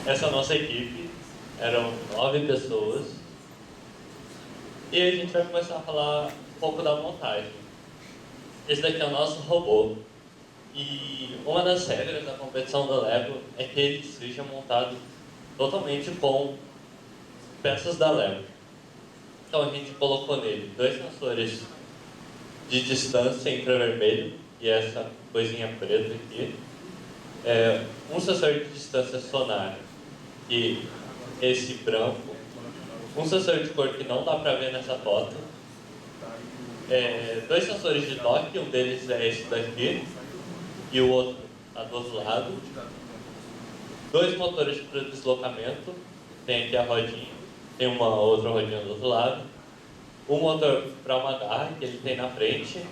Essa é a nossa equipe, eram 9 pessoas. E a gente vai começar a falar um pouco da montagem. Esse daqui é o nosso robô. E uma das regras da competição da Lego é que ele seja montado totalmente com peças da Lego. Então a gente colocou nele 2 sensores de distância infravermelho, e essa coisinha preta aqui. Um sensor de distância sonar, e esse branco. Um sensor de cor que não dá para ver nessa foto. 2 sensores de toque, um deles é esse daqui, e o outro está do outro lado. 2 motores para deslocamento, tem aqui a rodinha, tem uma outra rodinha do outro lado. Um motor para uma garra que ele tem na frente,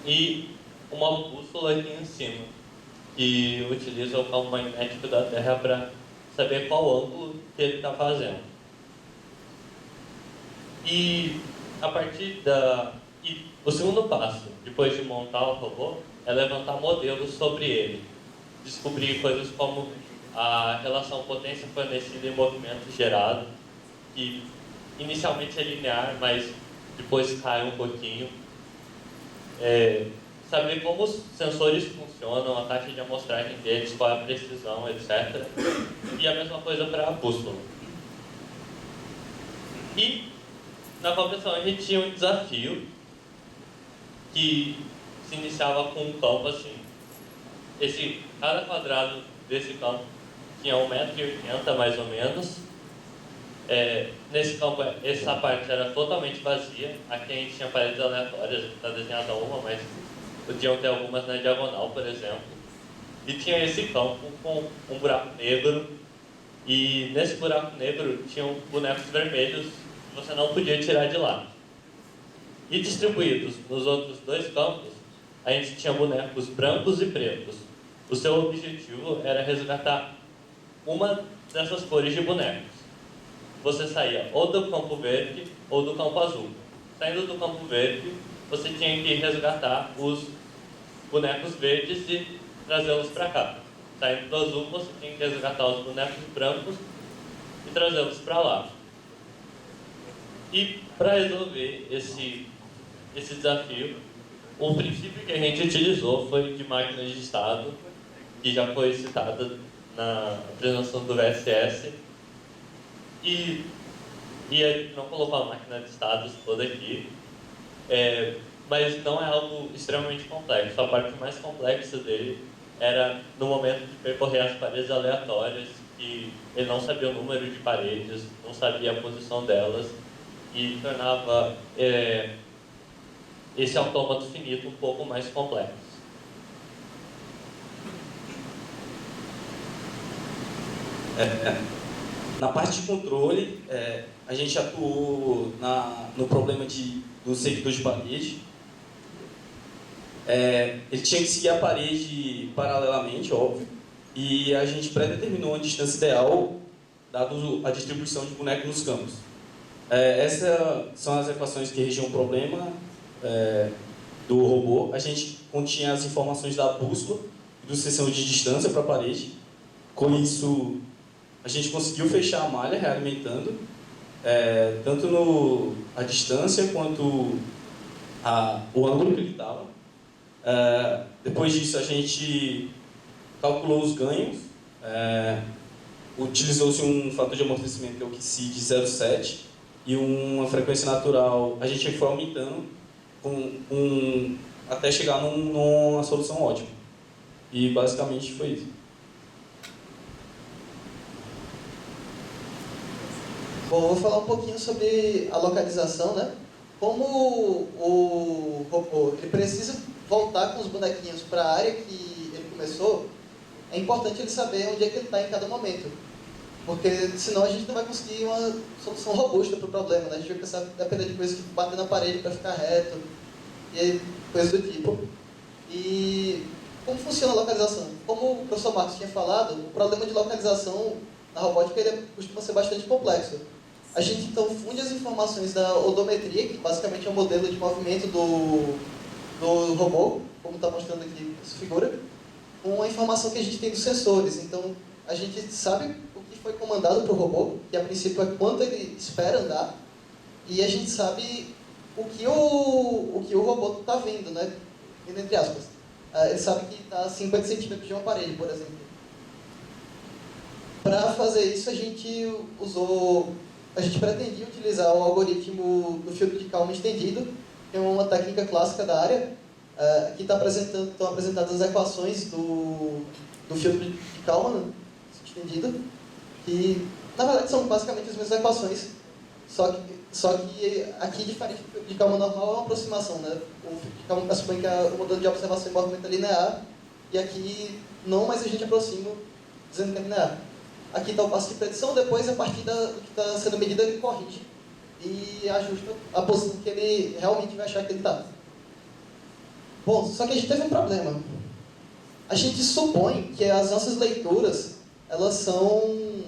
e uma bússola aqui em cima, que utiliza o campo magnético da Terra para saber qual ângulo que ele está fazendo. E a partir da... E o segundo passo, depois de montar o robô, é levantar modelos sobre ele. Descobrir coisas como a relação potência fornecida e movimento gerado, que inicialmente é linear, mas depois cai um pouquinho. Saber como os sensores funcionam, a taxa de amostragem deles, qual é a precisão, etc. E a mesma coisa para a bússola. E na competição a gente tinha um desafio que se iniciava com um campo assim. Cada quadrado desse campo tinha 1,80 m mais ou menos. Nesse campo, essa parte era totalmente vazia. Aqui a gente tinha paredes aleatórias, está desenhada uma, mas podiam ter algumas na diagonal, por exemplo. E tinha esse campo com um buraco negro. E nesse buraco negro tinham bonecos vermelhos que você não podia tirar de lá. E distribuídos nos outros 2 campos, a gente tinha bonecos brancos e pretos. O seu objetivo era resgatar uma dessas cores de bonecos. Você saía ou do campo verde ou do campo azul. Saindo do campo verde, você tinha que resgatar os bonecos verdes e trazê-los para cá. Saindo do azul, você tinha que resgatar os bonecos brancos e trazê-los para lá. E para resolver esse desafio, o princípio que a gente utilizou foi de máquina de estado, que já foi citada na apresentação do VSS. E a gente não colocou a máquina de estados toda aqui, mas não é algo extremamente complexo. A parte mais complexa dele era no momento de percorrer as paredes aleatórias, que ele não sabia o número de paredes, não sabia a posição delas, e tornava esse autômato finito um pouco mais complexo. Na parte de controle, a gente atuou no problema do seguidor de parede. Ele tinha que seguir a parede paralelamente, óbvio, e a gente pré-determinou a distância ideal, dado a distribuição de boneco nos campos. Essas são as equações que regiam o problema do robô. A gente continha as informações da bússola e do sensor de distância para a parede. Com isso, a gente conseguiu fechar a malha realimentando, tanto a distância quanto o ângulo que ele estava. Depois disso, a gente calculou os ganhos. Utilizou-se um fator de amortecimento, que é o QC, de 0,7, e uma frequência natural. A gente foi aumentando até chegar numa solução ótima. E basicamente foi isso. Bom, eu vou falar um pouquinho sobre a localização, né? Como o robô ele precisa voltar com os bonequinhos para a área que ele começou, é importante ele saber onde é que ele está em cada momento. Porque senão a gente não vai conseguir uma solução robusta para o problema, né? A gente vai precisar depender de coisas que bater na parede para ficar reto, e coisas do tipo. E como funciona a localização? Como o professor Marcos tinha falado, o problema de localização na robótica ele costuma ser bastante complexo. A gente então funde as informações da odometria, que basicamente é o modelo de movimento do robô, como está mostrando aqui essa figura, com a informação que a gente tem dos sensores. Então, a gente sabe o que foi comandado para o robô, que a princípio é quanto ele espera andar, e a gente sabe o que o robô está vendo, né? Entre aspas. Ele sabe que está a 50 centímetros de uma parede, por exemplo. Para fazer isso, a gente pretendia utilizar o algoritmo do filtro de Kalman estendido, que é uma técnica clássica da área. Aqui estão apresentadas as equações do filtro de Kalman estendido, que na verdade são basicamente as mesmas equações, só que aqui, diferente do filtro de Kalman normal, é uma aproximação, né? O filtro de Kalman pressupõe que o modelo de observação em movimento é linear, e aqui não, mas a gente aproxima dizendo que é linear. Aqui está o passo de predição, depois, a partir do que está sendo medido, ele corrige e ajusta a posição que ele realmente vai achar que ele está. Bom, só que a gente teve um problema. A gente supõe que as nossas leituras, elas são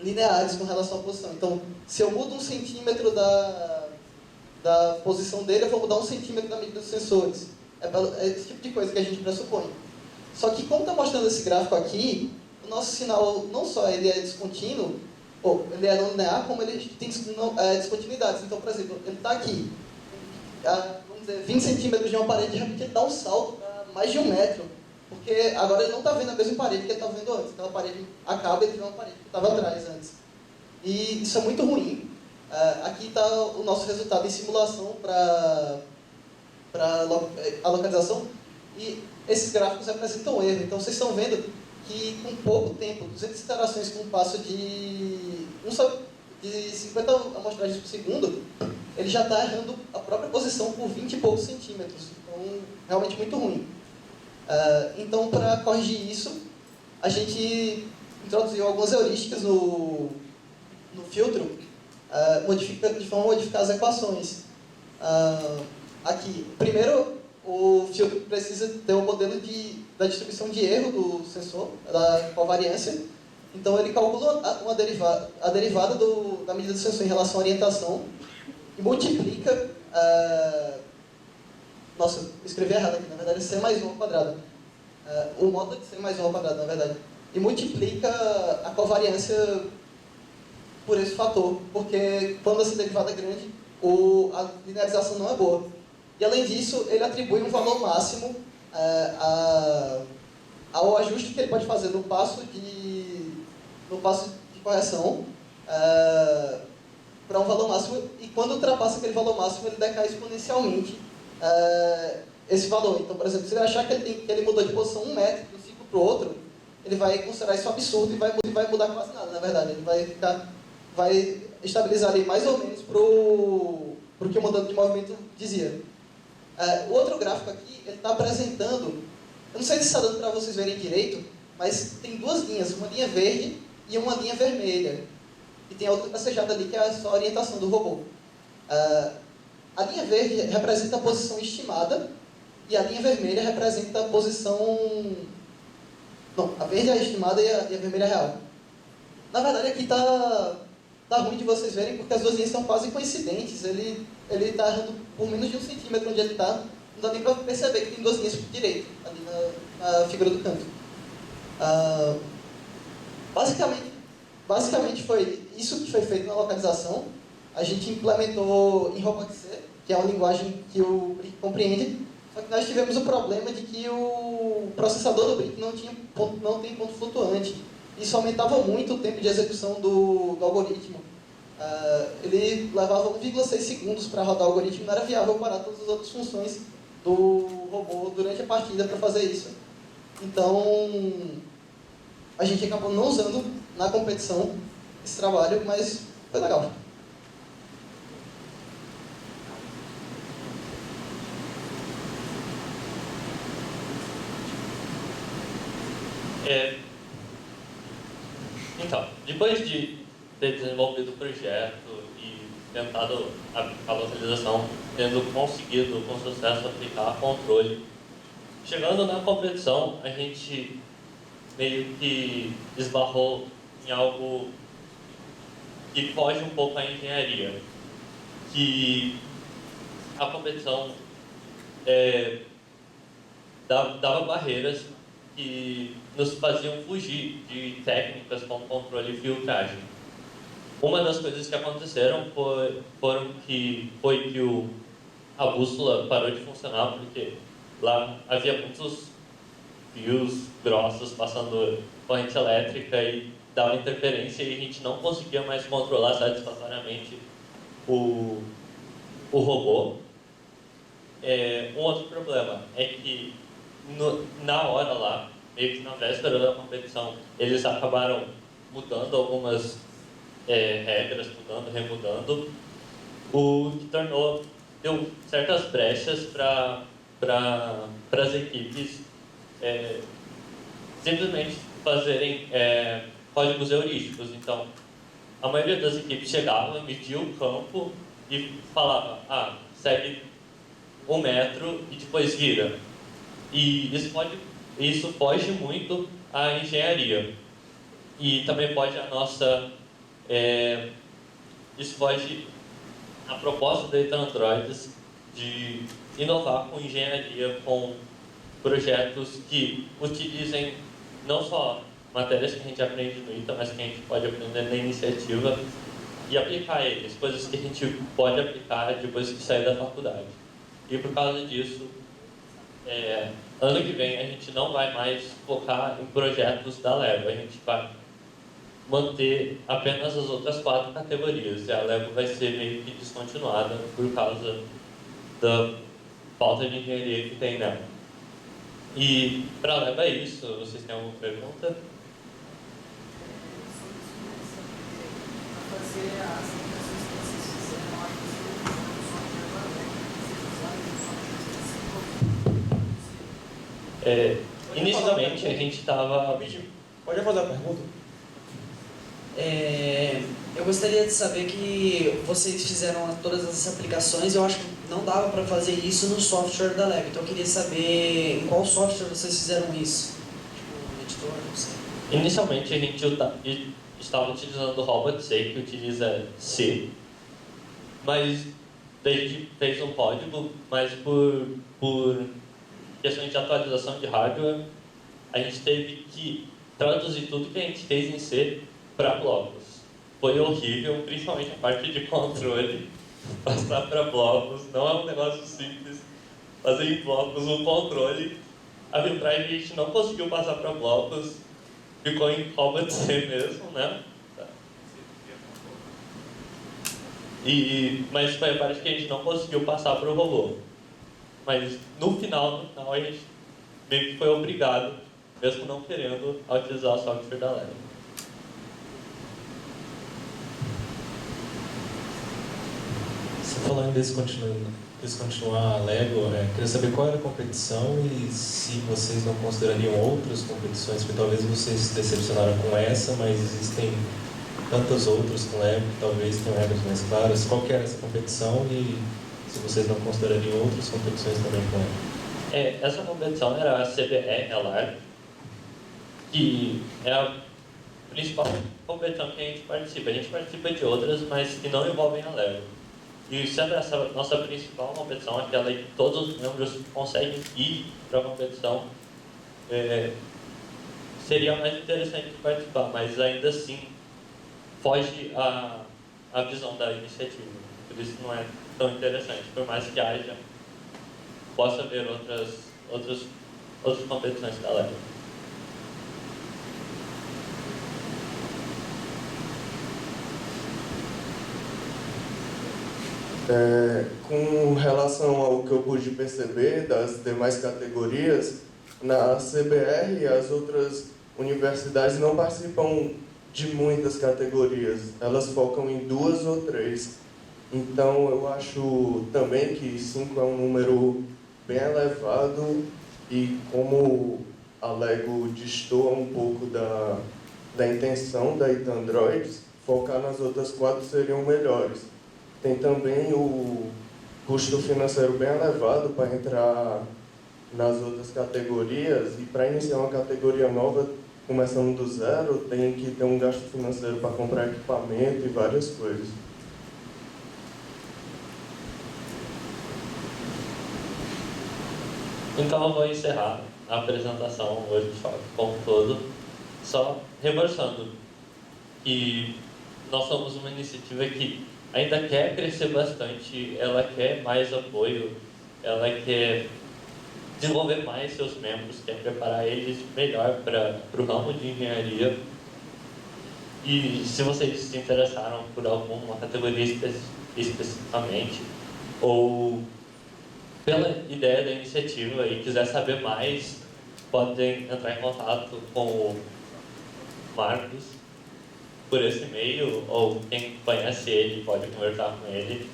lineares com relação à posição. Então, se eu mudo 1 centímetro da posição dele, eu vou mudar 1 centímetro da medida dos sensores. É esse tipo de coisa que a gente pressupõe. Só que, como está mostrando esse gráfico aqui, o nosso sinal, não só ele é descontínuo, ele é não linear, como ele tem descontinuidades. Então, por exemplo, ele está aqui, vamos dizer, 20 centímetros de uma parede, de repente ele dá um salto para mais de 1 metro, porque agora ele não está vendo a mesma parede que ele estava vendo antes. Aquela parede acaba e ele vê uma parede que estava atrás antes. E isso é muito ruim. Aqui está o nosso resultado em simulação para a localização, e esses gráficos representam erro. Então, vocês estão vendo que com pouco tempo, 200 iterações com um passo de 50 amostragens por segundo, ele já está errando a própria posição por 20 e poucos centímetros. Então, realmente muito ruim. Então, para corrigir isso, a gente introduziu algumas heurísticas no filtro, de forma a modificar as equações. Aqui, primeiro, o filtro precisa ter um modelo da distribuição de erro do sensor, da covariância. Então, ele calcula a derivada da medida do sensor em relação à orientação e multiplica... Nossa, eu escrevi errado aqui, na verdade é C mais 1 ao quadrado. O módulo de C mais 1 ao quadrado, na verdade. E multiplica a covariância por esse fator, porque quando essa derivada é grande, a linearização não é boa. E além disso, ele atribui um valor máximo ao ajuste que ele pode fazer no passo de correção para um valor máximo, e quando ultrapassa aquele valor máximo, ele decai exponencialmente esse valor. Então, por exemplo, se ele achar que ele mudou de posição 1 metro de um ciclo para o outro, ele vai considerar isso absurdo e vai mudar quase nada, na verdade. Ele vai estabilizar ali mais ou menos para o que o modelo de movimento dizia. O outro gráfico aqui, ele está apresentando, eu não sei se está dando para vocês verem direito, mas tem 2 linhas, uma linha verde e uma linha vermelha. E tem a outra tracejada ali, que é só a orientação do robô. A linha verde representa a posição estimada e a linha vermelha representa a posição... Não, a verde é a estimada e a vermelha é a real. Na verdade, aqui está ruim de vocês verem, porque as 2 linhas são quase coincidentes. Ele está errando por menos de 1 centímetro onde ele está. Não dá nem para perceber que tem 2 linhas por direito, ali na figura do canto. Basicamente foi isso que foi feito na localização. A gente implementou em Robotic-C, que é uma linguagem que o Brick compreende, só que nós tivemos o problema de que o processador do Brick não tem ponto flutuante. Isso aumentava muito o tempo de execução do algoritmo. Ele levava 1,6 segundos para rodar o algoritmo, não era viável parar todas as outras funções do robô durante a partida para fazer isso. Então, a gente acabou não usando na competição esse trabalho, mas foi legal. Então, depois de ter desenvolvido o projeto e tentado a localização, tendo conseguido com sucesso aplicar controle, chegando na competição, a gente meio que esbarrou em algo que foge um pouco à engenharia, que a competição dava barreiras que nos faziam fugir de técnicas como controle e filtragem. Uma das coisas que aconteceram foi que a bússola parou de funcionar porque lá havia muitos fios grossos passando corrente elétrica e dava interferência e a gente não conseguia mais controlar satisfatoriamente o robô. Um outro problema é que na hora lá, meio que na véspera da competição, eles acabaram mudando algumas regras, remudando, o que deu certas brechas para as equipes simplesmente fazerem códigos heurísticos. Então, a maioria das equipes chegava, media o campo e falava, segue 1 metro e depois vira. E isso foge muito à engenharia. E também pode isso foge à proposta da Ethan Androids de inovar com engenharia, com projetos que utilizem não só matérias que a gente aprende no ITA, mas que a gente pode aprender na iniciativa e aplicar eles, coisas que a gente pode aplicar depois que sair da faculdade. E por causa disso, ano que vem a gente não vai mais focar em projetos da Lego, a gente vai manter apenas as outras 4 categorias, e a Lego vai ser meio que descontinuada por causa da falta de engenharia que tem nela. E para a Lego é isso. Vocês têm alguma pergunta? Inicialmente a gente estava... Pode fazer a pergunta? Eu gostaria de saber que vocês fizeram todas essas aplicações. Eu acho que não dava para fazer isso no software da Lego. Então eu queria saber em qual software vocês fizeram isso. Tipo, no editor, não sei. Inicialmente a gente estava utilizando o RobotSay, que utiliza C, mas daí a gente fez um código, mas por questões de atualização de hardware, a gente teve que traduzir tudo que a gente fez em C para blocos. Foi horrível, principalmente a parte de controle. Passar para blocos não é um negócio simples. Fazer em blocos um controle. A filtragem a gente não conseguiu passar para blocos, ficou em RobotSay mesmo, né? Mas foi a parte que a gente não conseguiu passar para o robô. Mas no final a gente meio que foi obrigado, mesmo não querendo, a utilizar o software da Lego. Você falou em descontinuar a Lego, queria saber qual era a competição e se vocês não considerariam outras competições, porque talvez vocês se decepcionaram com essa, mas existem tantas outras com Lego que talvez tenham regras mais claras. Qual que era essa competição e se vocês não considerariam outras competições também com Lego? Essa competição era a CBR, a LAR, que é a principal competição que a gente participa. A gente participa de outras, mas que não envolvem a Lego. E sendo essa nossa principal competição, aquela em que todos os membros conseguem ir para a competição, seria mais interessante de participar, mas ainda assim foge a visão da iniciativa. Por isso não é tão interessante, por mais que possa haver outras competições da Lego. Com relação ao que eu pude perceber das demais categorias, na CBR as outras universidades não participam de muitas categorias, elas focam em 2 ou 3. Então eu acho também que 5 é um número bem elevado e como a Lego destoa um pouco da intenção da Ethan Androids, focar nas outras 4 seriam melhores. Tem também o custo financeiro bem elevado para entrar nas outras categorias e para iniciar uma categoria nova, começando do zero, tem que ter um gasto financeiro para comprar equipamento e várias coisas. Então eu vou encerrar a apresentação, o workshop como um todo, só reforçando que nós somos uma iniciativa que ainda quer crescer bastante, ela quer mais apoio, ela quer desenvolver mais seus membros, quer preparar eles melhor para o ramo de engenharia. E se vocês se interessaram por alguma categoria especificamente, ou pela ideia da iniciativa e quiser saber mais, podem entrar em contato com o Marcos por esse e-mail, ou quem conhece ele pode conversar com ele,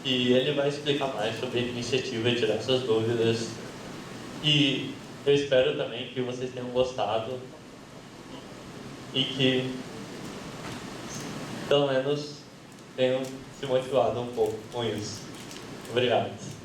e ele vai explicar mais sobre a iniciativa e tirar essas dúvidas. E eu espero também que vocês tenham gostado e que pelo menos tenham se motivado um pouco com isso. Obrigado.